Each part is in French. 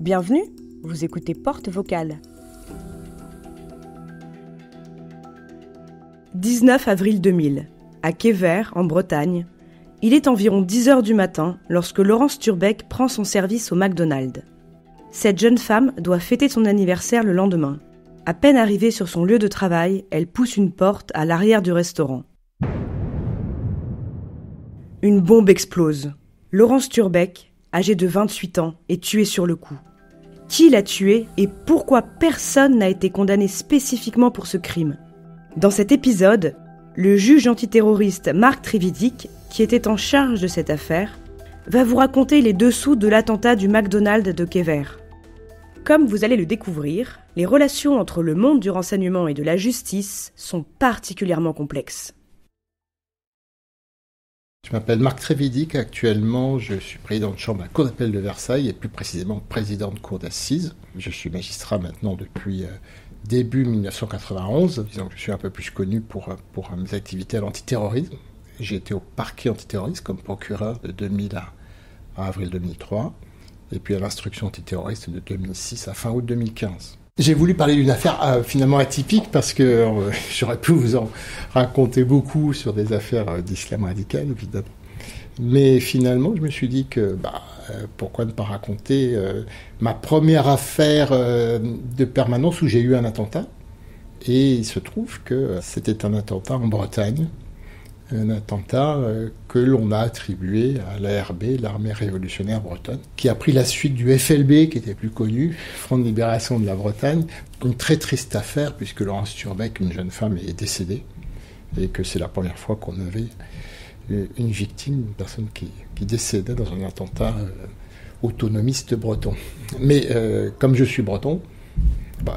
Bienvenue, vous écoutez Porte Vocale. 19 avril 2000, à Quévert, en Bretagne. Il est environ 10h du matin lorsque Laurence Turbec prend son service au McDonald's. Cette jeune femme doit fêter son anniversaire le lendemain. À peine arrivée sur son lieu de travail, elle pousse une porte à l'arrière du restaurant. Une bombe explose. Laurence Turbec, âgée de 28 ans, est tuée sur le coup. Qui l'a tuée et pourquoi personne n'a été condamné spécifiquement pour ce crime ? Dans cet épisode, le juge antiterroriste Marc Trévidic, qui était en charge de cette affaire, va vous raconter les dessous de l'attentat du McDonald's de Quévert. Comme vous allez le découvrir, les relations entre le monde du renseignement et de la justice sont particulièrement complexes. Je m'appelle Marc Trévidic, actuellement je suis président de chambre à la Cour d'appel de Versailles et plus précisément président de cour d'assises. Je suis magistrat maintenant depuis début 1991, disons que je suis un peu plus connu pour mes activités à l'antiterrorisme. J'ai été au parquet antiterroriste comme procureur de 2000 à avril 2003 et puis à l'instruction antiterroriste de 2006 à fin août 2015. J'ai voulu parler d'une affaire finalement atypique parce que j'aurais pu vous en raconter beaucoup sur des affaires d'islam radical, évidemment. Mais finalement, je me suis dit que pourquoi ne pas raconter ma première affaire de permanence où j'ai eu un attentat. Et il se trouve que c'était un attentat en Bretagne, un attentat que l'on a attribué à l'ARB, l'Armée révolutionnaire bretonne, qui a pris la suite du FLB, qui était plus connu, Front de libération de la Bretagne. Une très triste affaire, puisque Laurence Turbec, une jeune femme, est décédée, et que c'est la première fois qu'on avait une victime, une personne qui décédait dans un attentat autonomiste breton. Mais comme je suis breton,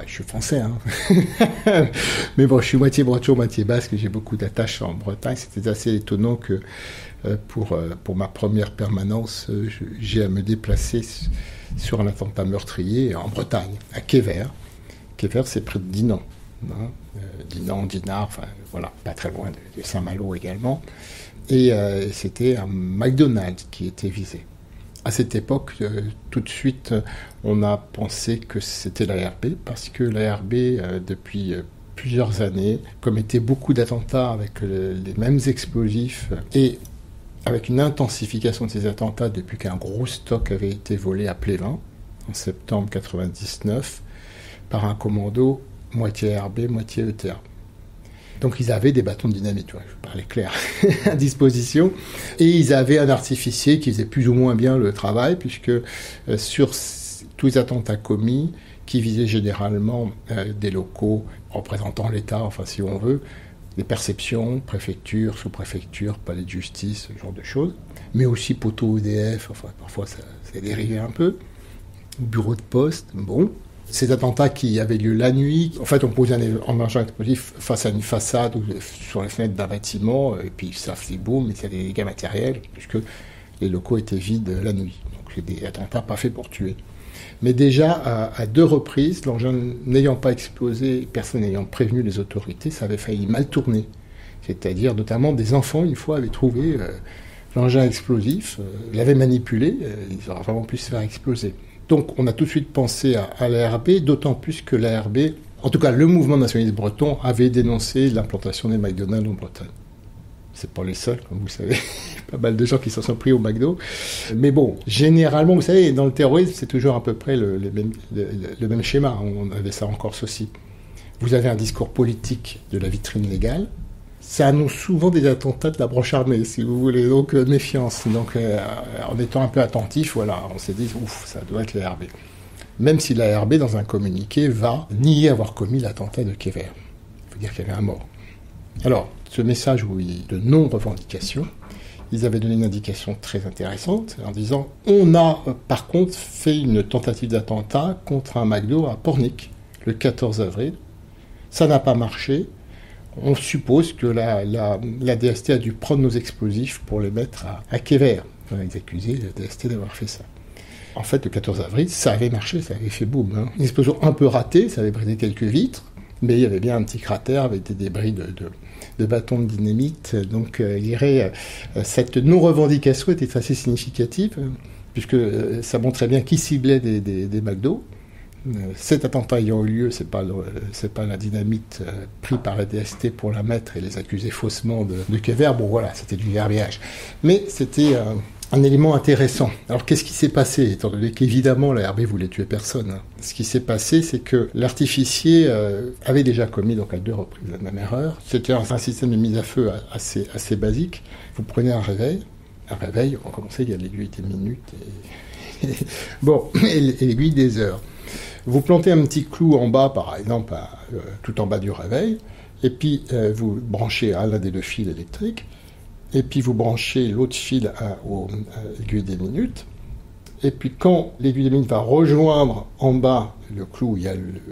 je suis français, hein. Mais bon, je suis moitié breton, moitié basque, j'ai beaucoup d'attaches en Bretagne. C'était assez étonnant que pour ma première permanence, j'ai à me déplacer sur un attentat meurtrier en Bretagne, à Quévert. Quévert, c'est près de Dinan. Hein. Dinan, Dinard, enfin voilà, pas très loin de Saint-Malo également. Et c'était un McDonald's qui était visé. À cette époque, tout de suite, on a pensé que c'était l'ARB, parce que l'ARB, depuis plusieurs années, commettait beaucoup d'attentats avec les mêmes explosifs, et avec une intensification de ces attentats depuis qu'un gros stock avait été volé à Plévin, en septembre 1999, par un commando moitié ARB, moitié ETA. Donc ils avaient des bâtons de dynamite, je parlais clair, à disposition. Et ils avaient un artificier qui faisait plus ou moins bien le travail, puisque sur tous les attentats commis, qui visaient généralement des locaux représentant l'État, enfin si on veut, des perceptions, préfecture, sous-préfecture, palais de justice, ce genre de choses, mais aussi poteaux EDF, enfin parfois ça dérivait un peu, bureau de poste, bon. Ces attentats qui avaient lieu la nuit, en fait, on posait un engin explosif face à une façade ou sur les fenêtres d'un bâtiment, et puis ça faisait boum, et il y a des dégâts matériels, puisque les locaux étaient vides la nuit. Donc, c'est des attentats pas faits pour tuer. Mais déjà, à deux reprises, l'engin n'ayant pas explosé, personne n'ayant prévenu les autorités, ça avait failli mal tourner. C'est-à-dire, notamment, des enfants, une fois, avaient trouvé l'engin explosif, l'avaient manipulé, ils auraient vraiment pu se faire exploser. Donc on a tout de suite pensé à l'ARB, d'autant plus que l'ARB, en tout cas le mouvement nationaliste breton, avait dénoncé l'implantation des McDonald's en Bretagne. C'est pas les seuls, comme vous savez, pas mal de gens qui s'en sont pris au McDo. Mais bon, généralement, vous savez, dans le terrorisme, c'est toujours à peu près le même schéma. On avait ça en Corse aussi. Vous avez un discours politique de la vitrine légale. Ça annonce souvent des attentats de la branche armée, si vous voulez, donc méfiance. Donc en étant un peu attentif, voilà, on s'est dit, ça doit être l'ARB. Même si l'ARB, dans un communiqué, va nier avoir commis l'attentat de Quévert. Il faut dire qu'il y avait un mort. Alors, ce message de non-revendication, ils avaient donné une indication très intéressante en disant, on a par contre fait une tentative d'attentat contre un McDo à Pornic, le 14 avril. Ça n'a pas marché. On suppose que la DST a dû prendre nos explosifs pour les mettre à Quévert. On a accusé la DST d'avoir fait ça. En fait, le 14 avril, ça avait marché, ça avait fait boum. Une explosion un peu ratée, ça avait brisé quelques vitres, mais il y avait bien un petit cratère avec des débris de bâtons de dynamite. Donc, cette non-revendication était assez significative. puisque ça montrait bien qui ciblait des McDo. Cet attentat ayant eu lieu, c'est pas la dynamite prise par la DST pour la mettre et les accuser faussement de Kever. Bon voilà, c'était du verbiage. Mais c'était un élément intéressant. Alors qu'est-ce qui s'est passé, étant donné qu'évidemment la RB voulait tuer personne, hein. Ce qui s'est passé, c'est que l'artificier avait déjà commis donc à 2 reprises la même erreur. C'était un système de mise à feu assez basique. Vous prenez un réveil, on commençait, il y a l'aiguille des minutes et l'aiguille des heures. Vous plantez un petit clou en bas, par exemple, tout en bas du réveil, et puis vous branchez à l'un des 2 fils électriques, et puis vous branchez l'autre fil à l'aiguille des minutes, et puis quand l'aiguille des minutes va rejoindre en bas le clou,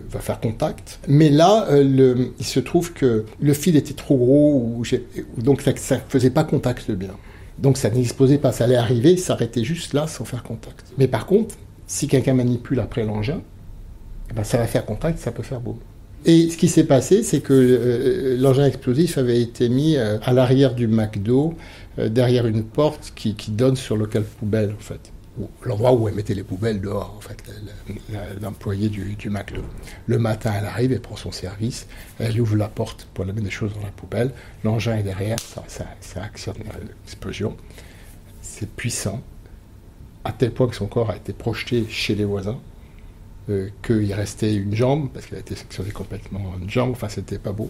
va faire contact, mais là, il se trouve que le fil était trop gros, donc ça ne faisait pas contact bien. Donc ça n'explosait pas, ça allait arriver, s'arrêter juste là sans faire contact. Mais par contre, si quelqu'un manipule après l'engin, ça va faire contact, ça peut faire boum. Et ce qui s'est passé, c'est que l'engin explosif avait été mis à l'arrière du McDo, derrière une porte qui donne sur le local poubelle, en fait. L'endroit où elle mettait les poubelles dehors, en fait, l'employé du McDo. Le matin, elle arrive, elle prend son service, elle ouvre la porte pour mettre des choses dans la poubelle, l'engin est derrière, ça actionne l'explosion. C'est puissant, à tel point que son corps a été projeté chez les voisins. Qu'il restait une jambe, parce qu'il a été sectionné complètement une jambe, enfin c'était pas beau.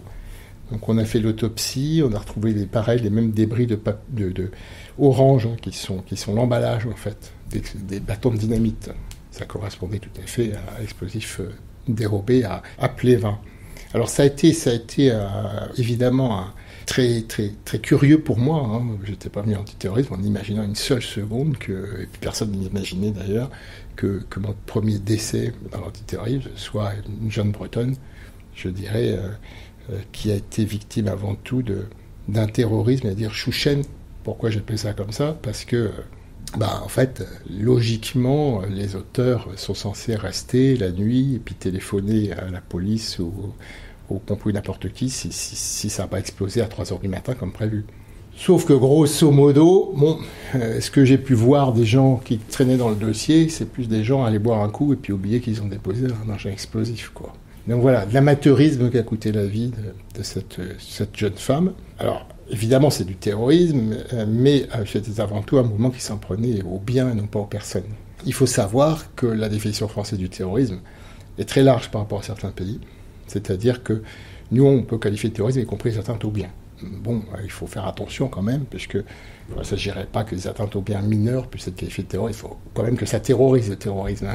Donc on a fait l'autopsie, on a retrouvé les mêmes débris de orange, hein, qui sont l'emballage en fait, des bâtons de dynamite. Ça correspondait tout à fait à l'explosif dérobé à Plévin. Alors ça a été évidemment très, très, très curieux pour moi. Hein. Je n'étais pas venu antiterrorisme en imaginant une seule seconde, et puis personne n'imaginait d'ailleurs, que mon premier décès dans l'antiterrorisme soit une jeune Bretonne, je dirais, qui a été victime avant tout d'un terrorisme, c'est-à-dire Chouchen. Pourquoi j'appelle ça comme ça ? Parce que, en fait, logiquement, les auteurs sont censés rester la nuit et puis téléphoner à la police ou au pompier ou n'importe qui si ça n'a pas explosé à 3h du matin comme prévu. Sauf que grosso modo, ce que j'ai pu voir des gens qui traînaient dans le dossier, c'est plus des gens aller boire un coup et puis oublier qu'ils ont déposé un engin explosif, quoi. Donc voilà, de l'amateurisme qui a coûté la vie de cette jeune femme. Alors, évidemment, c'est du terrorisme, mais c'était avant tout un mouvement qui s'en prenait aux biens et non pas aux personnes. Il faut savoir que la définition française du terrorisme est très large par rapport à certains pays. C'est-à-dire que nous, on peut qualifier de terrorisme, y compris les atteintes aux biens. Bon, il faut faire attention quand même, puisque il ne s'agirait pas que les atteintes aux biens mineurs puissent être qualifiées de terrorisme. Il faut quand même que ça terrorise le terrorisme.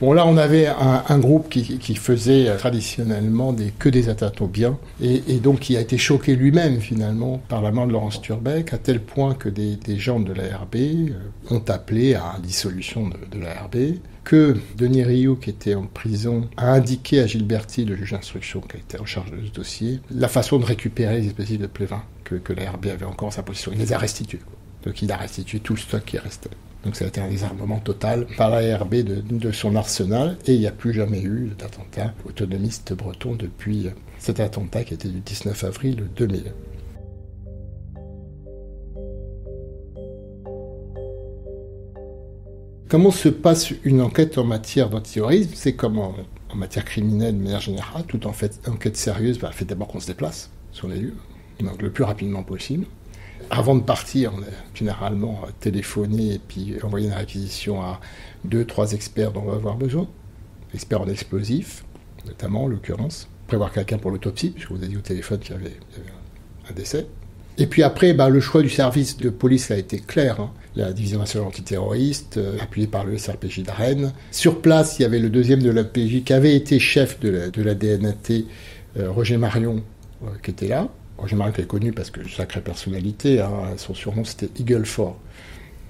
Bon, là, on avait un groupe qui faisait traditionnellement que des atteintes aux biens, et donc qui a été choqué lui-même, finalement, par la mort de Laurence Turbec, à tel point que des gens de l'ARB ont appelé à la dissolution de l'ARB, que Denis Rioux, qui était en prison, a indiqué à Gilberti, le juge d'instruction qui a été en charge de ce dossier, la façon de récupérer les explosifs de Plévin, que l'ARB avait encore en sa possession. Il les a restitués. Donc il a restitué tout le stock qui restait. Donc ça a été un désarmement total par l'ARB de son arsenal, et il n'y a plus jamais eu d'attentat autonomiste breton depuis cet attentat qui était du 19 avril 2000. Comment se passe une enquête en matière d'antiterrorisme ? C'est comme en matière criminelle de manière générale, toute enquête sérieuse fait d'abord qu'on se déplace sur les lieux, donc le plus rapidement possible. Avant de partir, on a généralement téléphoné et puis envoyé une réquisition à 2-3 experts dont on va avoir besoin. Experts en explosifs, notamment en l'occurrence. Prévoir quelqu'un pour l'autopsie, puisque vous avez dit au téléphone qu'il y avait un décès. Et puis après, le choix du service de police a été clair. Hein. La division nationale antiterroriste, appuyée par le SRPJ de Rennes. Sur place, il y avait le deuxième de l'APJ qui avait été chef de la DNAT, Roger Marion, qui était là. Roger Marion qui est connu parce que sacrée personnalité, hein, son surnom c'était Eagle Ford.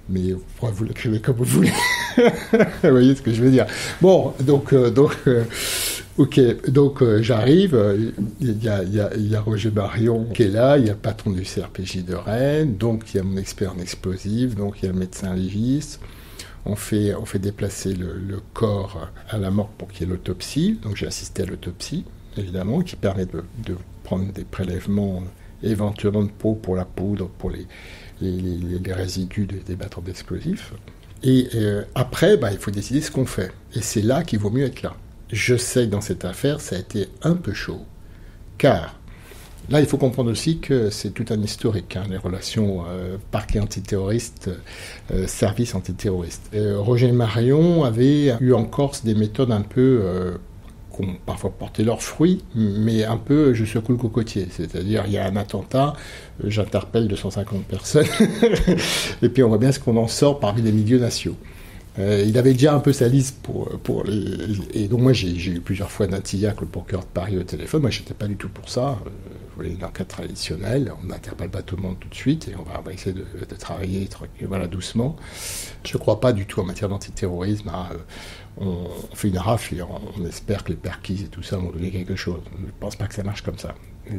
Mais vous l'écrivez comme vous voulez. Vous voyez ce que je veux dire. Bon, donc j'arrive, il y a Roger Marion qui est là, il y a le patron du CRPJ de Rennes, donc il y a mon expert en explosifs, donc il y a le médecin légiste. On fait déplacer le corps à la morgue pour qu'il y ait l'autopsie. Donc j'ai assisté à l'autopsie, évidemment, qui permet de prendre des prélèvements éventuellement de peau pour la poudre, pour les résidus des bâtons d'explosifs. Et après, il faut décider ce qu'on fait. Et c'est là qu'il vaut mieux être là. Je sais que dans cette affaire, ça a été un peu chaud. Car là, il faut comprendre aussi que c'est tout un historique, les relations parquet antiterroriste, service antiterroriste. Roger Marion avait eu en Corse des méthodes un peu qui ont parfois porté leurs fruits, mais un peu je secoue le cocotier. C'est-à-dire, il y a un attentat, j'interpelle 250 personnes, et puis on voit bien ce qu'on en sort parmi les milieux nationaux. Il avait déjà un peu sa liste pour les... Et donc moi, j'ai eu plusieurs fois Natillac, le procureur de Paris, au téléphone. Moi, je n'étais pas du tout pour ça. Vous voyez, une enquête traditionnelle, on n'interpelle pas tout le monde tout de suite, et on va essayer de travailler doucement. Je ne crois pas du tout en matière d'antiterrorisme. On fait une rafle et on espère que les perquises et tout ça vont donner quelque chose. Je ne pense pas que ça marche comme ça.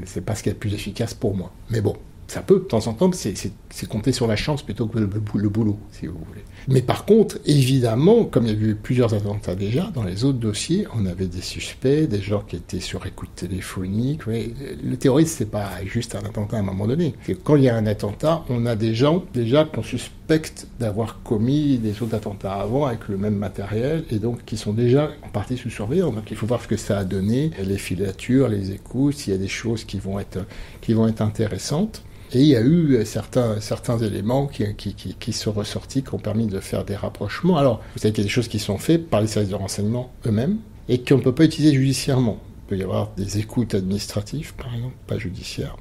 C'est pas ce qui est le plus efficace pour moi. Mais bon, ça peut, de temps en temps, c'est compter sur la chance plutôt que le boulot, si vous voulez. Mais par contre, évidemment, comme il y a eu plusieurs attentats déjà, dans les autres dossiers, on avait des suspects, des gens qui étaient sur écoute téléphonique. Oui, le terrorisme, c'est pas juste un attentat à un moment donné. Quand il y a un attentat, on a des gens déjà qu'on suspecte d'avoir commis des autres attentats avant avec le même matériel et donc qui sont déjà en partie sous surveillance. Donc il faut voir ce que ça a donné, les filatures, les écoutes, s'il y a des choses qui vont être intéressantes. Et il y a eu certains éléments qui sont ressortis, qui ont permis de faire des rapprochements. Alors, vous savez qu'il y a des choses qui sont faites par les services de renseignement eux-mêmes et qu'on ne peut pas utiliser judiciairement. Il peut y avoir des écoutes administratives, par exemple, pas judiciaires.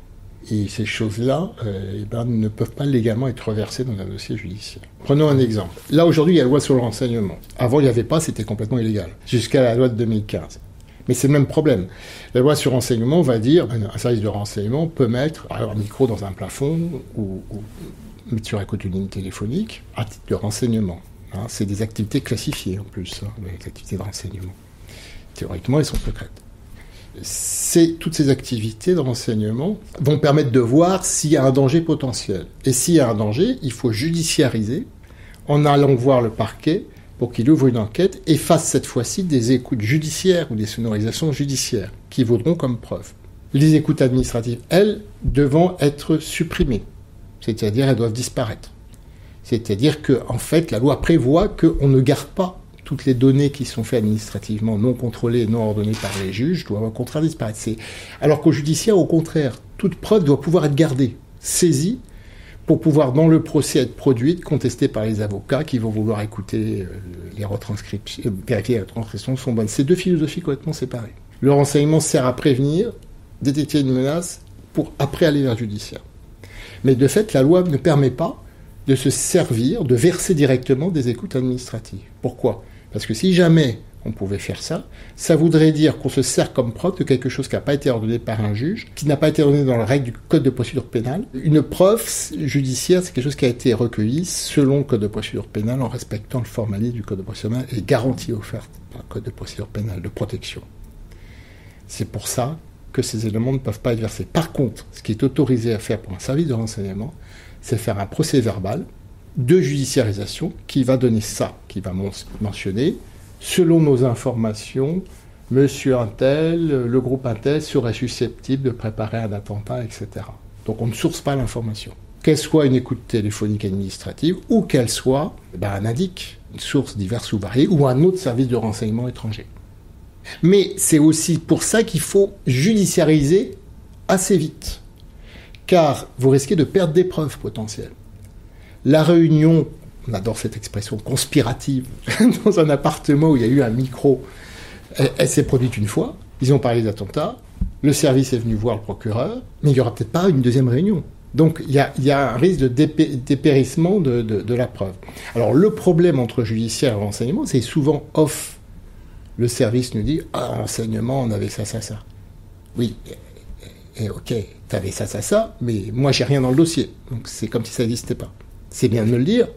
Et ces choses-là ne peuvent pas légalement être reversées dans un dossier judiciaire. Prenons un exemple. Là, aujourd'hui, il y a la loi sur le renseignement. Avant, il n'y avait pas, c'était complètement illégal. Jusqu'à la loi de 2015. Mais c'est le même problème. La loi sur renseignement va dire un service de renseignement peut mettre un micro dans un plafond ou mettre sur écoute une ligne téléphonique à titre de renseignement. C'est des activités classifiées en plus, les activités de renseignement. Théoriquement, elles sont secrètes. Toutes ces activités de renseignement vont permettre de voir s'il y a un danger potentiel. Et s'il y a un danger, il faut judiciariser en allant voir le parquet pour qu'il ouvre une enquête et fasse cette fois-ci des écoutes judiciaires ou des sonorisations judiciaires qui vaudront comme preuve. Les écoutes administratives, elles, devant être supprimées, c'est-à-dire elles doivent disparaître. C'est-à-dire que, en fait, la loi prévoit qu'on ne garde pas toutes les données qui sont faites administrativement, non contrôlées, non ordonnées par les juges, doivent au contraire disparaître. Alors qu'au judiciaire, au contraire, toute preuve doit pouvoir être gardée, saisie, pour pouvoir, dans le procès, être produite, contestée par les avocats qui vont vouloir écouter les retranscriptions, vérifier que les retranscriptions sont bonnes. C'est deux philosophies complètement séparées. Le renseignement sert à prévenir, détecter une menace, pour après aller vers le judiciaire. Mais de fait, la loi ne permet pas de se servir, de verser directement des écoutes administratives. Pourquoi ? Parce que si jamais on pouvait faire ça, ça voudrait dire qu'on se sert comme preuve de quelque chose qui n'a pas été ordonné par un juge, qui n'a pas été ordonné dans la règle du Code de procédure pénale. Une preuve judiciaire, c'est quelque chose qui a été recueilli selon le Code de procédure pénale, en respectant le formalisme du Code de procédure pénale et les garanties offertes par le Code de procédure pénale de protection. C'est pour ça que ces éléments ne peuvent pas être versés. Par contre, ce qui est autorisé à faire pour un service de renseignement, c'est faire un procès verbal de judiciarisation qui va donner ça, qui va mentionner selon nos informations, monsieur Untel, le groupe Untel serait susceptible de préparer un attentat, etc. Donc on ne source pas l'information. Qu'elle soit une écoute téléphonique administrative ou qu'elle soit un indique, une source diverse ou variée, ou un autre service de renseignement étranger. Mais c'est aussi pour ça qu'il faut judiciariser assez vite, car vous risquez de perdre des preuves potentielles. La réunion, on adore cette expression conspirative, dans un appartement où il y a eu un micro, elle s'est produite une fois, ils ont parlé d'attentat, le service est venu voir le procureur, mais il n'y aura peut-être pas une deuxième réunion. Donc il y a un risque de dépérissement de la preuve. Alors le problème entre judiciaire et renseignement, c'est souvent off. Le service nous dit « Ah, renseignement, on avait ça, ça, ça. » Oui, ok, t'avais ça, ça, ça, mais moi j'ai rien dans le dossier. Donc c'est comme si ça n'existait pas. C'est bien de me le dire,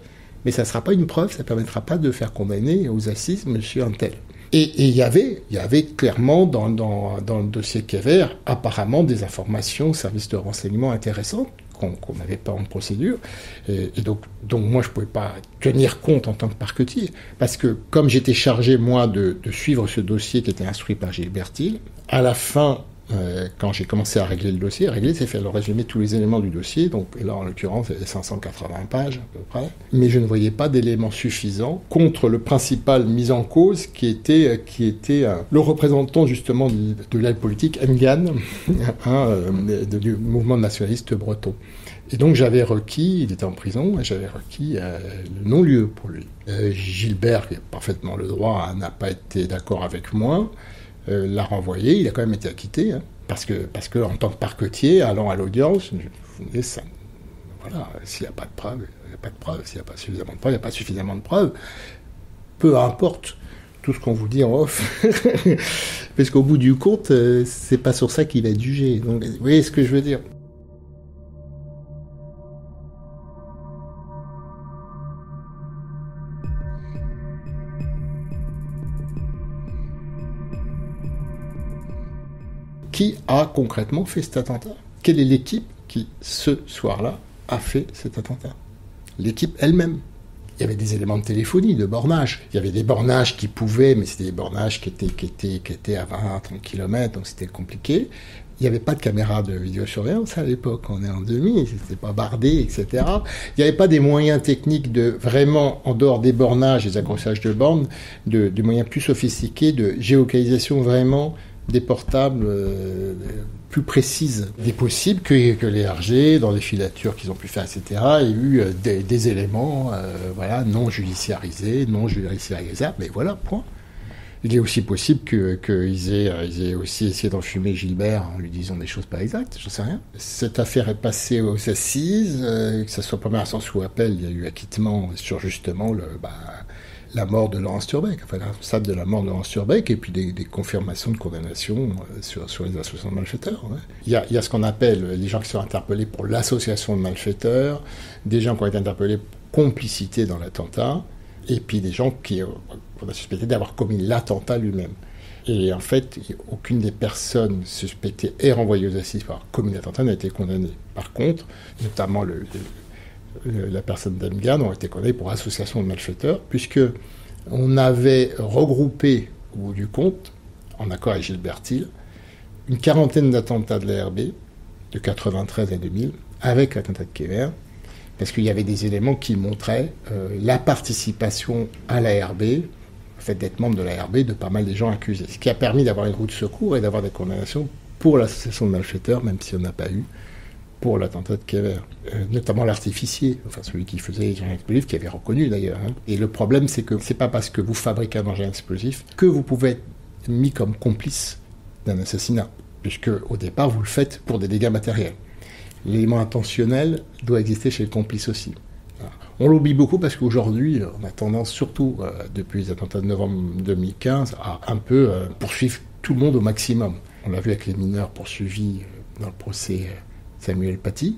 mais ça ne sera pas une preuve, ça ne permettra pas de faire condamner aux assises monsieur Untel. Et il y avait clairement dans le dossier Kever, apparemment des informations, services de renseignement intéressantes, qu'on n'avait pas en procédure. Et donc moi, je ne pouvais pas tenir compte en tant que parquetier, parce que comme j'étais chargé, moi, de suivre ce dossier qui était instruit par Gilles Bertil, à la fin Quand j'ai commencé à régler le dossier, c'est faire le résumé de tous les éléments du dossier, donc là en l'occurrence il y avait 580 pages à peu près, mais je ne voyais pas d'éléments suffisants contre le principal mis en cause qui était le représentant justement de l'aile politique, Mgane, du mouvement nationaliste breton. Et donc j'avais requis, il était en prison, et j'avais requis le non-lieu pour lui. Gilbert, qui a parfaitement le droit, n'a pas été d'accord avec moi, l'a renvoyé, il a quand même été acquitté, parce que en tant que parquetier, allant à l'audience, je me disais, ça, voilà, s'il n'y a pas de preuves, il n'y a pas de preuves, s'il n'y a pas suffisamment de preuves, il n'y a pas suffisamment de preuves. Peu importe tout ce qu'on vous dit en off, parce qu'au bout du compte, c'est pas sur ça qu'il va être jugé. Donc, vous voyez ce que je veux dire? Qui a concrètement fait cet attentat? Quelle est l'équipe qui, ce soir-là, a fait cet attentat? L'équipe elle-même. Il y avait des éléments de téléphonie, de bornage. Il y avait des bornages qui pouvaient, mais c'était des bornages qui étaient à 20-30 km, donc c'était compliqué. Il n'y avait pas de caméra de vidéosurveillance à l'époque, on est en 2000, c'était pas bardé, etc. Il n'y avait pas des moyens techniques de vraiment, en dehors des bornages, des accrochages de bornes, de moyens plus sophistiqués de géolocalisation vraiment des portables plus précises. Il est possible que les RG, dans les filatures qu'ils ont pu faire, etc., aient eu des éléments non judiciarisés, mais voilà, point. Il est aussi possible qu'ils aient aussi essayé d'enfumer Gilbert en lui disant des choses pas exactes, j'en sais rien. Cette affaire est passée aux assises, que ce soit première instance ou appel, il y a eu acquittement sur justement la mort de Laurence Turbec, enfin la responsable de la mort de Laurence Turbec, et puis des confirmations de condamnation sur les associations de malfaiteurs. Ouais. Il y a ce qu'on appelle les gens qui sont interpellés pour l'association de malfaiteurs, des gens qui ont été interpellés pour complicité dans l'attentat, et puis des gens qu'on a suspecté d'avoir commis l'attentat lui-même. Et en fait, aucune des personnes suspectées et renvoyées aux assises pour avoir commis l'attentat n'a été condamnée. Par contre, notamment la personne d'Mgane ont été condamnés pour association de malfaiteurs, puisque on avait regroupé, au bout du compte, en accord avec Gilbert Thiel, une quarantaine d'attentats de l'ARB, de 93 à 2000, avec l'attentat de Kéver, parce qu'il y avait des éléments qui montraient la participation à l'ARB, le fait d'être membre de l'ARB, de pas mal des gens accusés. Ce qui a permis d'avoir une roue de secours et d'avoir des condamnations pour l'association de malfaiteurs, même si on n'a pas eu pour l'attentat de Kéver, notamment l'artificier, enfin celui qui faisait les engins explosifs, qui avait reconnu d'ailleurs. Et le problème, c'est que c'est pas parce que vous fabriquez un engin explosif que vous pouvez être mis comme complice d'un assassinat, puisque au départ, vous le faites pour des dégâts matériels. L'élément intentionnel doit exister chez le complice aussi. On l'oublie beaucoup parce qu'aujourd'hui, on a tendance, surtout depuis les attentats de novembre 2015, à un peu poursuivre tout le monde au maximum. On l'a vu avec les mineurs poursuivis dans le procès Samuel Paty.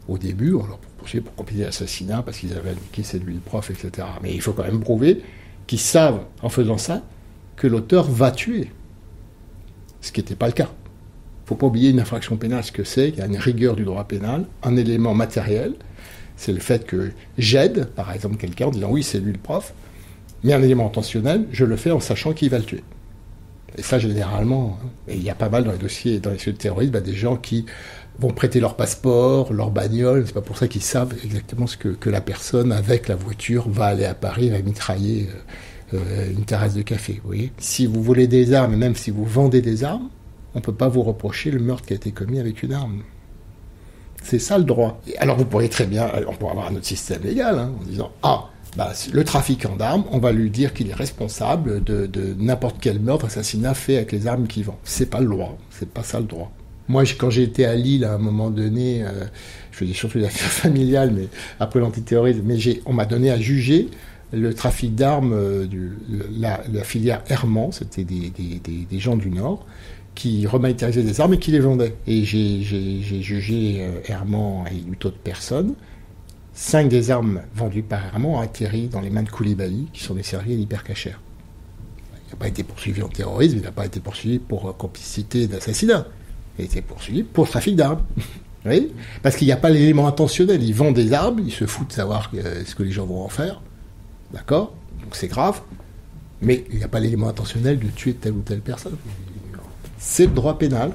Au début, on leur poursuivait pour compléter l'assassinat parce qu'ils avaient indiqué séduit le prof, etc. Mais il faut quand même prouver qu'ils savent, en faisant ça, que l'auteur va tuer. Ce qui n'était pas le cas. Il ne faut pas oublier une infraction pénale, ce que c'est, qu'il y a une rigueur du droit pénal, un élément matériel, c'est le fait que j'aide, par exemple, quelqu'un en disant oui, c'est lui le prof, mais un élément intentionnel, je le fais en sachant qu'il va le tuer. Et ça, généralement, et il y a pas mal dans les dossiers de terrorisme, des gens qui vont prêter leur passeport, leur bagnole, c'est pas pour ça qu'ils savent exactement ce que la personne, avec la voiture, va aller à Paris, va mitrailler une terrasse de café, vous voyez. Si vous volez des armes, et même si vous vendez des armes, on ne peut pas vous reprocher le meurtre qui a été commis avec une arme. C'est ça le droit. Et alors vous pourriez très bien, on pourrait avoir un autre système légal, en disant le trafiquant d'armes, on va lui dire qu'il est responsable de n'importe quel meurtre, assassinat fait avec les armes qu'il vend. C'est pas le droit, c'est pas ça le droit. Moi, quand j'étais à Lille, à un moment donné, je faisais surtout des affaires familiales, mais après l'antiterrorisme, on m'a donné à juger le trafic d'armes la filière Herman, c'était des gens du Nord, qui rematérialisaient des armes et qui les vendaient. Et j'ai jugé Herman et 8 autres personnes. 5 des armes vendues par Herman ont atterri dans les mains de Koulibaly, qui sont des serviers hyper-cachers. Il n'a pas été poursuivi en terrorisme, il n'a pas été poursuivi pour complicité d'assassinat. Il a été poursuivi pour trafic d'armes. Oui, parce qu'il n'y a pas l'élément intentionnel. Ils vendent des armes, ils se foutent de savoir ce que les gens vont en faire. D'accord ? Donc c'est grave. Mais il n'y a pas l'élément intentionnel de tuer telle ou telle personne. C'est le droit pénal.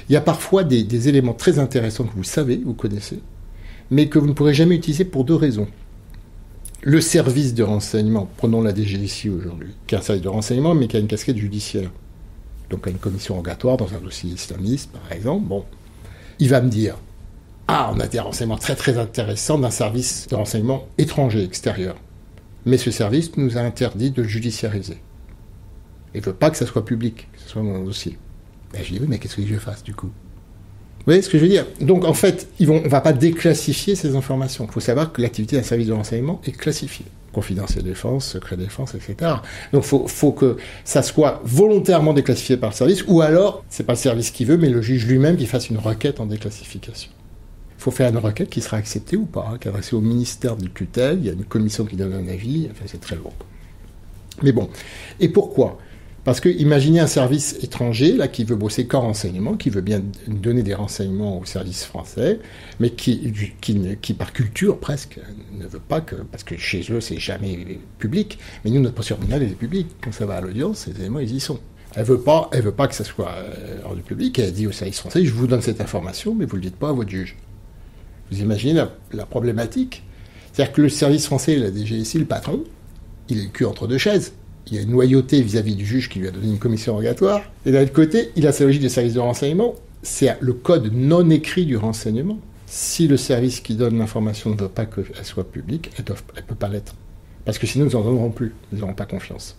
Il y a parfois des éléments très intéressants que vous savez, vous connaissez, mais que vous ne pourrez jamais utiliser pour 2 raisons. Le service de renseignement, prenons la DGSI aujourd'hui, qui est un service de renseignement, mais qui a une casquette judiciaire. Donc, à une commission rogatoire dans un dossier islamiste, par exemple, bon, il va me dire « Ah, on a des renseignements très très intéressants d'un service de renseignement étranger, extérieur. Mais ce service nous a interdit de le judiciariser. Il ne veut pas que ça soit public, que ce soit dans le dossier. » Ben, je dis « Oui, mais qu'est-ce que je fasse, du coup ?» Vous voyez ce que je veux dire? Donc, en fait, on ne va pas déclassifier ces informations. Il faut savoir que l'activité d'un service de renseignement est classifiée. Confidentiel défense, secret défense, etc. Donc, faut que ça soit volontairement déclassifié par le service, ou alors, c'est pas le service qui veut, mais le juge lui-même qui fasse une requête en déclassification. Il faut faire une requête qui sera acceptée ou pas, qui est adressée au ministère de tutelle, il y a une commission qui donne un avis, enfin, c'est très lourd. Mais bon. Et pourquoi? Parce que imaginez un service étranger là qui veut bosser qu'en renseignement, qui veut bien donner des renseignements au service français, mais qui par culture presque ne veut pas que, parce que chez eux c'est jamais public, mais nous notre procédure pénale elle est publique. Quand ça va à l'audience, ces éléments ils y sont. Elle veut pas que ça soit hors du public. Elle dit au service français, je vous donne cette information, mais vous le dites pas à votre juge. Vous imaginez la problématique? C'est-à-dire que le service français, la DGSI, le patron, il est le cul entre 2 chaises. Il y a une loyauté vis-à-vis du juge qui lui a donné une commission rogatoire. Et d'un autre côté, il a sa logique de service de renseignement. C'est le code non écrit du renseignement. Si le service qui donne l'information ne veut pas qu'elle soit publique, elle ne peut pas l'être. Parce que sinon, nous n'en donnerons plus. Nous n'aurons pas confiance.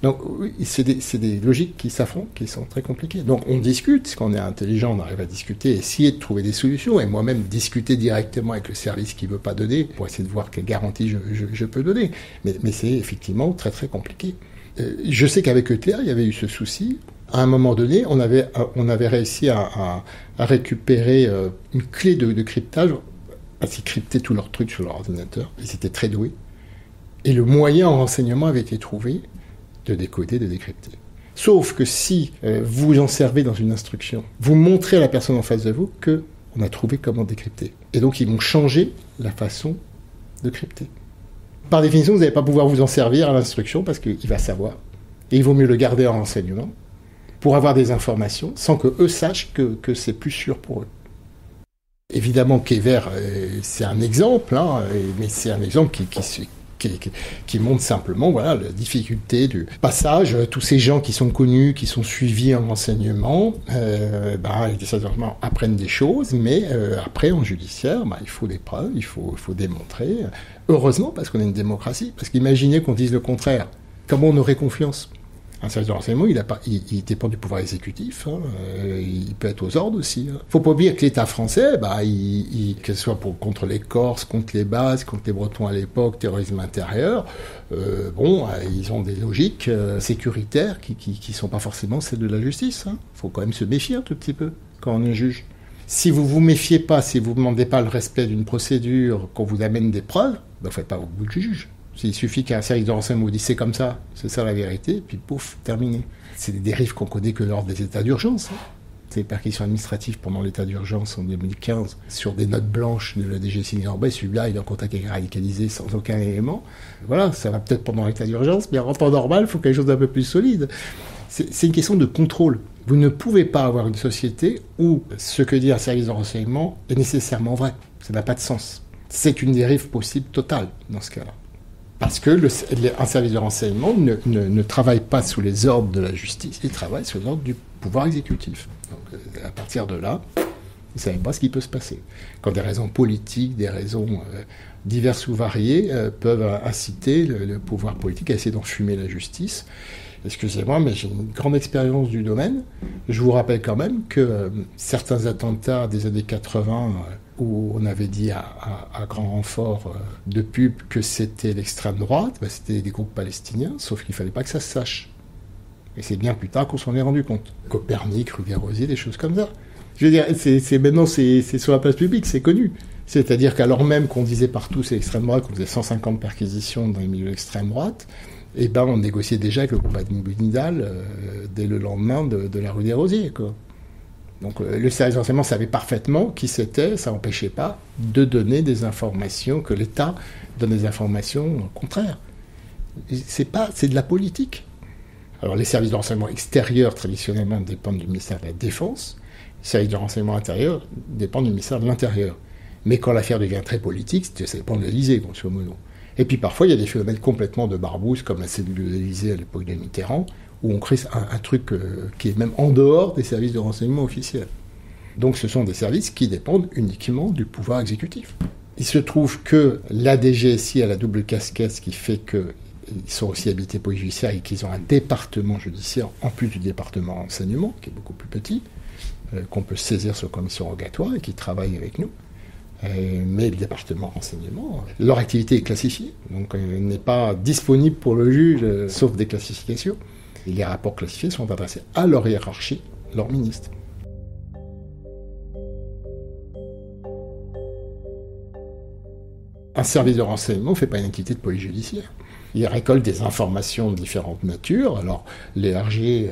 Donc, oui, c'est des logiques qui s'affrontent, qui sont très compliquées. Donc, on discute. Quand on est intelligent, on arrive à discuter, essayer de trouver des solutions. Et moi-même, discuter directement avec le service qui ne veut pas donner pour essayer de voir quelle garantie je peux donner. Mais c'est effectivement très, très compliqué. Je sais qu'avec Eutler, il y avait eu ce souci. À un moment donné, on avait réussi à récupérer une clé de cryptage, parce qu'ils cryptaient tous leurs trucs sur leur ordinateur. Ils étaient très doués. Et le moyen en renseignement avait été trouvé de décoder, de décrypter. Sauf que si vous en servez dans une instruction, vous montrez à la personne en face de vous qu'on a trouvé comment décrypter. Et donc, ils vont changer la façon de crypter. Par définition, vous n'allez pas pouvoir vous en servir à l'instruction parce qu'il va savoir. Et il vaut mieux le garder en renseignement pour avoir des informations sans qu'eux sachent que c'est plus sûr pour eux. Évidemment, Kéver, c'est un exemple, hein, mais c'est un exemple qui montre simplement la difficulté du passage. Tous ces gens qui sont connus, qui sont suivis en renseignement, les renseignements apprennent des choses, mais après, en judiciaire, il faut des preuves, il faut démontrer. Heureusement, parce qu'on est une démocratie, parce qu'imaginez qu'on dise le contraire. Comment on aurait confiance? Un service de renseignement, il dépend du pouvoir exécutif, hein, il peut être aux ordres aussi. Hein. Faut pas oublier que l'État français, que ce soit contre les Corses, contre les Basques, contre les Bretons à l'époque, terrorisme intérieur, ils ont des logiques sécuritaires qui sont pas forcément celles de la justice. Hein. Faut quand même se méfier un tout petit peu quand on est juge. Si vous vous méfiez pas, si vous demandez pas le respect d'une procédure, qu'on vous amène des preuves, faites pas au bout du juge. Il suffit qu'un service de renseignement vous dise c'est comme ça, c'est ça la vérité, puis pouf, terminé. C'est des dérives qu'on connaît que lors des états d'urgence. Hein. C'est des perquisitions administratives pendant l'état d'urgence en 2015 sur des notes blanches de la DGSI. Celui-là, il est en contact avec radicalisé sans aucun élément. Voilà, ça va peut-être pendant l'état d'urgence, mais en temps normal, il faut quelque chose d'un peu plus solide. C'est une question de contrôle. Vous ne pouvez pas avoir une société où ce que dit un service de renseignement est nécessairement vrai. Ça n'a pas de sens. C'est une dérive possible totale dans ce cas-là. Parce que un service de renseignement ne travaille pas sous les ordres de la justice, il travaille sous les ordres du pouvoir exécutif. Donc, à partir de là, vous ne savez pas ce qui peut se passer. Quand des raisons politiques, des raisons diverses ou variées peuvent inciter le pouvoir politique à essayer d'enfumer la justice. Excusez-moi, mais j'ai une grande expérience du domaine. Je vous rappelle quand même que certains attentats des années 80, où on avait dit à grand renfort de pub que c'était l'extrême droite, c'était des groupes palestiniens, sauf qu'il ne fallait pas que ça se sache. Et c'est bien plus tard qu'on s'en est rendu compte. Copernic, rue des Rosiers, des choses comme ça. Je veux dire, maintenant c'est sur la place publique, c'est connu. C'est-à-dire qu'alors même qu'on disait partout c'est l'extrême droite, qu'on faisait 150 perquisitions dans les milieux d'extrême droite, on négociait déjà avec le groupe Nidal dès le lendemain de la rue des Rosiers, quoi. Donc le service de renseignement savait parfaitement qui c'était, ça n'empêchait pas de donner des informations, que l'État donne des informations contraires. C'est de la politique. Alors les services de renseignement extérieurs, traditionnellement, dépendent du ministère de la Défense. Les services de renseignement intérieur dépendent du ministère de l'Intérieur. Mais quand l'affaire devient très politique, ça dépend de l'Élysée, grosso modo. Et puis parfois, il y a des phénomènes complètement de barbouze, comme la cellule de l'Élysée à l'époque de Mitterrand, où on crée un truc qui est même en dehors des services de renseignement officiels. Donc ce sont des services qui dépendent uniquement du pouvoir exécutif. Il se trouve que la DGSI a la double casquette, ce qui fait qu'ils sont aussi habilités police judiciaire et qu'ils ont un département judiciaire, en plus du département renseignement, qui est beaucoup plus petit, qu'on peut saisir sur commission rogatoire et qui travaille avec nous. Mais le département renseignement, leur activité est classifiée, donc elle n'est pas disponible pour le juge, sauf des classifications. Et les rapports classifiés sont adressés à leur hiérarchie, leur ministre. Un service de renseignement ne fait pas une activité de police judiciaire. Il récolte des informations de différentes natures. Alors, les RG,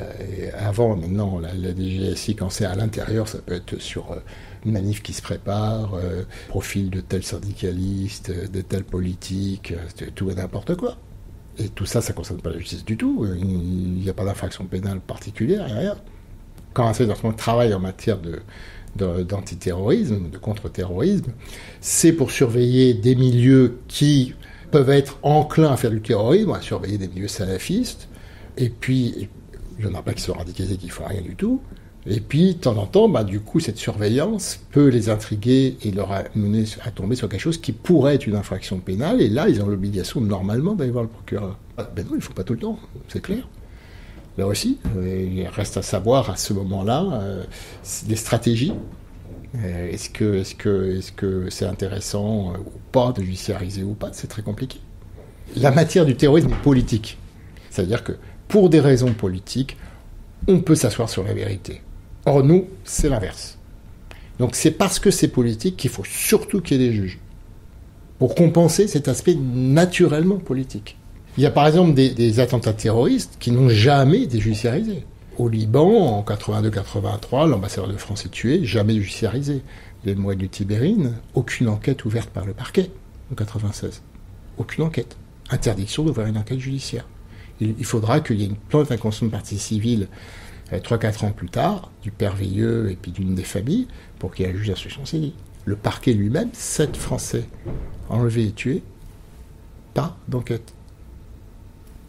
avant, maintenant, la DGSI, quand c'est à l'intérieur, ça peut être sur une manif qui se prépare, profil de tel syndicaliste, de tel politique, tout et n'importe quoi. Et tout ça, ça ne concerne pas la justice du tout. Il n'y a pas d'infraction pénale particulière, il n'y a rien. Quand un service de renseignement travaille en matière d'antiterrorisme, de contre-terrorisme, c'est pour surveiller des milieux qui peuvent être enclins à faire du terrorisme, à surveiller des milieux salafistes, et puis il y en a pas qui sont radicalisés, qui ne font rien du tout, et puis de temps en temps, du coup, cette surveillance peut les intriguer et leur amener à tomber sur quelque chose qui pourrait être une infraction pénale, et là, ils ont l'obligation, normalement, d'aller voir le procureur. Ben non, il ne faut pas tout le temps, c'est clair. Là aussi, il reste à savoir à ce moment-là les stratégies. Est-ce que c'est intéressant ou pas de judiciariser ou pas? C'est très compliqué. La matière du terrorisme est politique. C'est-à-dire que pour des raisons politiques, on peut s'asseoir sur la vérité. Or, nous, c'est l'inverse. Donc c'est parce que c'est politique qu'il faut surtout qu'il y ait des juges. Pour compenser cet aspect naturellement politique. Il y a par exemple des attentats terroristes qui n'ont jamais été judiciarisés. Au Liban, en 82-83, l'ambassadeur de France est tué, jamais judiciarisé. Les Mouettes du Tibérine, aucune enquête ouverte par le parquet, en 96. Aucune enquête. Interdiction d'ouvrir une enquête judiciaire. Il faudra qu'il y ait une plainte d'intention de partie civile 3-4 ans plus tard, du père Veilleux et puis d'une des familles, pour qu'il y ait un juge d'instruction saisie. Le parquet lui-même, 7 Français enlevés et tués, pas d'enquête.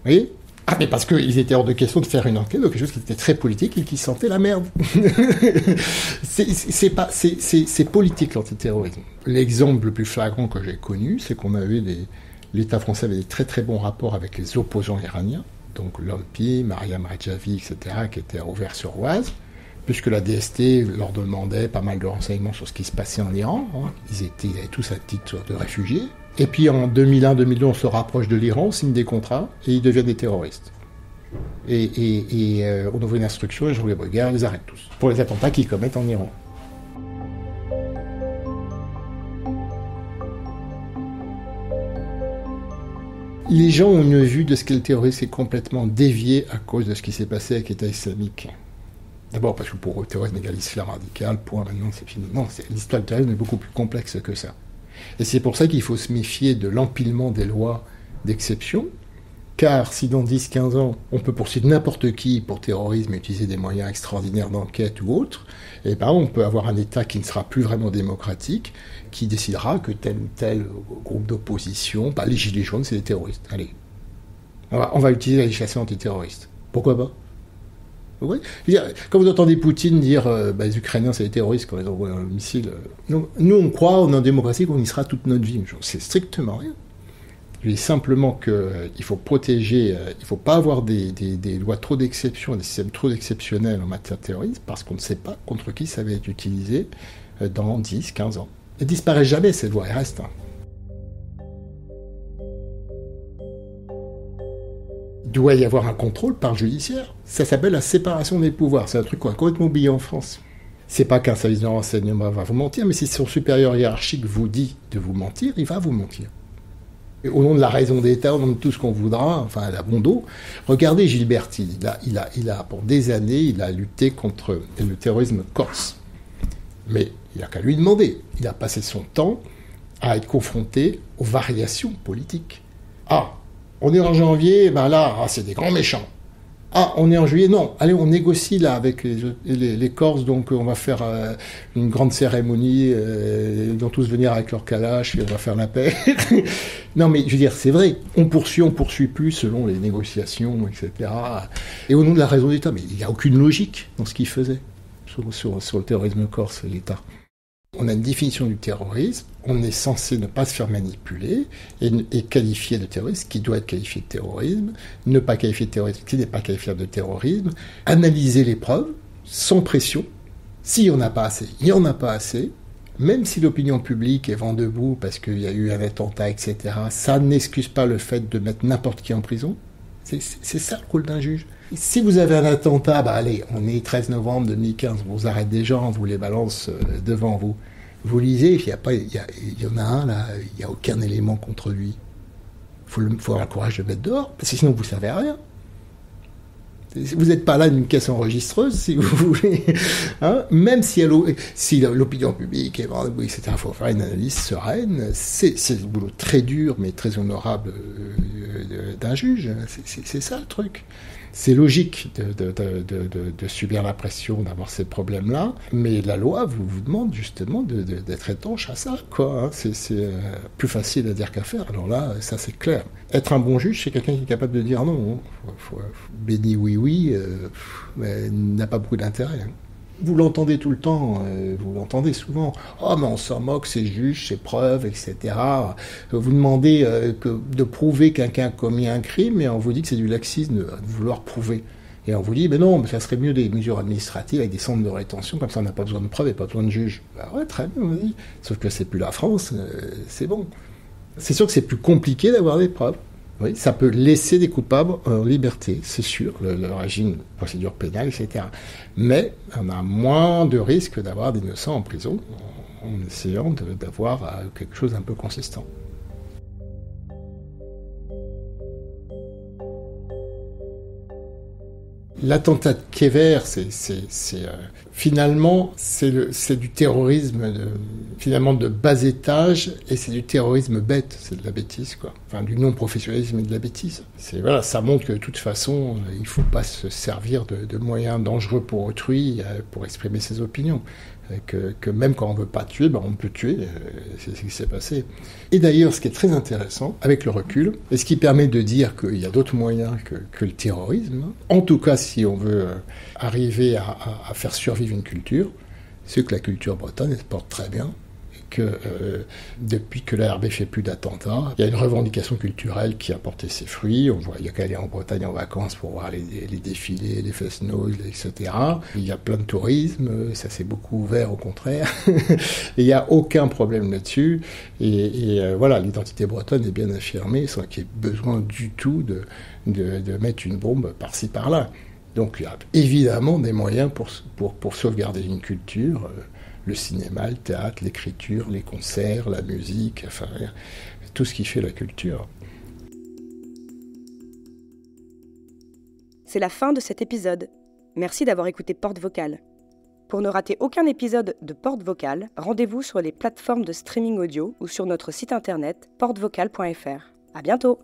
Vous voyez ? Ah, mais parce qu'ils étaient hors de question de faire une enquête de quelque chose qui était très politique et qui sentait la merde. C'est politique, l'antiterrorisme. L'exemple le plus flagrant que j'ai connu, c'est qu'on avait l'État français avait des très très bons rapports avec les opposants iraniens, donc Lampi, Mariam Rajavi, etc., qui étaient à Auvers-sur-Oise, puisque la DST leur demandait pas mal de renseignements sur ce qui se passait en Iran. Ils avaient tous un titre de réfugiés. Et puis en 2001-2002, on se rapproche de l'Iran, on signe des contrats, et ils deviennent des terroristes. Et on ouvre une instruction, et Jean-Louis Bruguière les arrête tous, pour les attentats qu'ils commettent en Iran. Les gens ont une vue de ce qu'est le terrorisme qui est complètement déviée à cause de ce qui s'est passé avec l'État islamique. D'abord parce que pour eux, le terrorisme égale l'islam radical, point, maintenant c'est fini. Non, l'histoire du terrorisme est beaucoup plus complexe que ça. Et c'est pour ça qu'il faut se méfier de l'empilement des lois d'exception, car si dans 10-15 ans, on peut poursuivre n'importe qui pour terrorisme et utiliser des moyens extraordinaires d'enquête ou autres, eh ben on peut avoir un État qui ne sera plus vraiment démocratique, qui décidera que tel ou tel groupe d'opposition, les gilets jaunes, c'est des terroristes. Allez, on va utiliser la législation antiterroriste. Pourquoi pas? Ouais. Quand vous entendez Poutine dire les Ukrainiens c'est des terroristes quand ils envoient un missile, nous on croit en démocratie qu'on y sera toute notre vie. C'est strictement rien. Je dis simplement qu'il faut protéger, il ne faut pas avoir des lois trop d'exception, des systèmes trop exceptionnels en matière de terrorisme, parce qu'on ne sait pas contre qui ça va être utilisé dans 10, 15 ans. Elle ne disparaît jamais, cette loi, elle reste. Il doit y avoir un contrôle par le judiciaire. Ça s'appelle la séparation des pouvoirs. C'est un truc qu'on a complètement oublié en France. C'est pas qu'un service de renseignement va vous mentir, mais si son supérieur hiérarchique vous dit de vous mentir, il va vous mentir. Et au nom de la raison d'État, au nom de tout ce qu'on voudra, enfin à la bon dos, regardez Gilberti. Il a pour des années, il a lutté contre le terrorisme corse. Mais il n'a qu'à lui demander. Il a passé son temps à être confronté aux variations politiques. On est en janvier, c'est des grands méchants. Ah, on est en juillet? Non, allez, on négocie là avec les Corses, donc on va faire une grande cérémonie, ils vont tous venir avec leur calache et on va faire la paix. Non, mais je veux dire, c'est vrai, on poursuit plus selon les négociations, etc. Et au nom de la raison d'État, mais il n'y a aucune logique dans ce qu'ils faisaient sur le terrorisme corse, l'État. On a une définition du terrorisme, on est censé ne pas se faire manipuler et qualifier de terrorisme qui doit être qualifié de terrorisme, ne pas qualifier de terrorisme qui n'est pas qualifié de terrorisme, analyser les preuves sans pression. S'il n'y en a pas assez, il n'y en a pas assez. Même si l'opinion publique est vent debout parce qu'il y a eu un attentat, etc., ça n'excuse pas le fait de mettre n'importe qui en prison. C'est ça le rôle d'un juge. Si vous avez un attentat, allez, on est 13 novembre 2015, on vous arrête des gens, on vous les balance devant vous. Vous lisez, il y en a un là, il n'y a aucun élément contre lui. Il faut avoir le courage de le mettre dehors, parce que sinon vous ne servez à rien. Vous n'êtes pas là d'une caisse enregistreuse, si vous voulez. Hein, même si l'opinion publique est vent debout, etc., il faut faire une analyse sereine. C'est le boulot très dur, mais très honorable d'un juge. C'est ça le truc. C'est logique de subir la pression, d'avoir ces problèmes-là, mais la loi vous demande justement d'être étanche à ça, quoi. Hein. C'est plus facile à dire qu'à faire. Alors là, ça c'est clair. Être un bon juge, c'est quelqu'un qui est capable de dire non. Béni oui, mais n'a pas beaucoup d'intérêt. Hein. Vous l'entendez tout le temps, vous l'entendez souvent. Oh, mais on s'en moque, c'est juge, c'est preuve, etc. Vous demandez de prouver que quelqu'un a commis un crime, et on vous dit que c'est du laxisme de vouloir prouver. Et on vous dit, mais non, mais ça serait mieux des mesures administratives avec des centres de rétention, comme ça on n'a pas besoin de preuves et pas besoin de juge. Ouais, très bien, on dit. Sauf que c'est plus la France, c'est bon. C'est sûr que c'est plus compliqué d'avoir des preuves. Oui, ça peut laisser des coupables en liberté, c'est sûr, le régime de procédure pénale, etc. Mais on a moins de risques d'avoir des innocents en prison en essayant d'avoir quelque chose d'un peu consistant. L'attentat de Kéver, finalement, c'est du terrorisme finalement de bas étage, et c'est du terrorisme bête, c'est de la bêtise, quoi. Enfin, du non-professionnalisme et de la bêtise. Voilà, ça montre que de toute façon, il ne faut pas se servir de moyens dangereux pour autrui pour exprimer ses opinions. Que même quand on ne veut pas tuer, on peut tuer, c'est ce qui s'est passé. Et d'ailleurs, ce qui est très intéressant, avec le recul, et ce qui permet de dire qu'il y a d'autres moyens que le terrorisme, en tout cas si on veut arriver à faire survivre une culture, c'est que la culture bretonne, elle se porte très bien, que depuis que la RB fait plus d'attentats, il y a une revendication culturelle qui a porté ses fruits. On voit, il y a qu'à aller en Bretagne en vacances pour voir les défilés, les fest-noz, etc. Il y a plein de tourisme, ça s'est beaucoup ouvert au contraire. Et il n'y a aucun problème là-dessus. Et voilà, l'identité bretonne est bien affirmée, sans qu'il y ait besoin du tout de mettre une bombe par-ci par-là. Donc il y a évidemment des moyens pour sauvegarder une culture. Le cinéma, le théâtre, l'écriture, les concerts, la musique, enfin, tout ce qui fait la culture. C'est la fin de cet épisode. Merci d'avoir écouté Porte Vocale. Pour ne rater aucun épisode de Porte Vocale, rendez-vous sur les plateformes de streaming audio ou sur notre site internet portevocale.fr. À bientôt!